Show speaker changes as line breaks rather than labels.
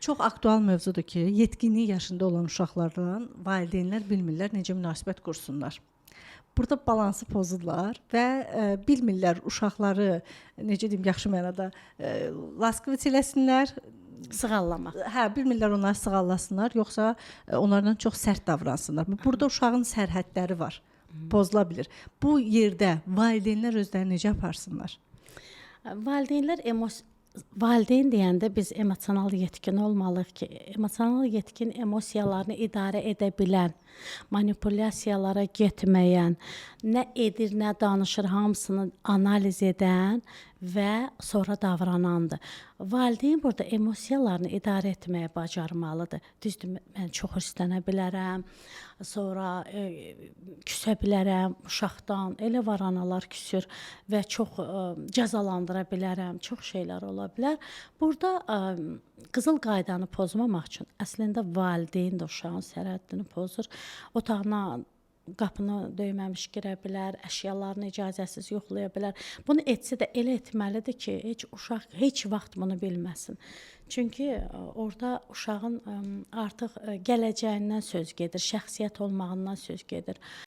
Çox aktual mövzudur ki, yetkinlik yaşında olan uşaqlarla valideynlər bilmirlər necə münasibət qursunlar. Burada balansı pozurlar və bilmirlər uşaqları necə deyim, yaxşı mənada laskavit eləsinlər.
Sığallamaq.
Hə, bilmirlər onları sığallasınlar, yoxsa onlardan çox sərt davransınlar. Burada uşağın sərhədləri var. Pozula bilir. Bu yerdə valideynlər özlərini necə aparsınlar?
Valideyn deyəndə biz emosional yetkin olmalıyıq ki, emosional yetkin emosiyalarını idarə edə bilən, manipulyasiyalara getməyən, nə edir, nə danışır, hamısını analiz edən və sonra davranandır. Valideyn burada emosiyalarını idarə etməyə bacarmalıdır. Düzdür, mən çox hirslənə bilərəm, sonra küsə bilərəm uşaqdan. Elə var analar küsür və çox cəzalandıra bilərəm. Çox şeylər ola bilər. Burada qızıl qaydanı pozmamaq üçün əslində valideyn də uşağın sərhəddini pozur. Otağına qapını döyməmiş girə bilər, əşyalarını icazəsiz yoxlaya bilər. Bunu etsə də elə etməlidir ki, uşaq heç vaxt bunu bilməsin. Çünki orada uşağın artıq gələcəyindən söz gedir, şəxsiyyət olmağından söz gedir.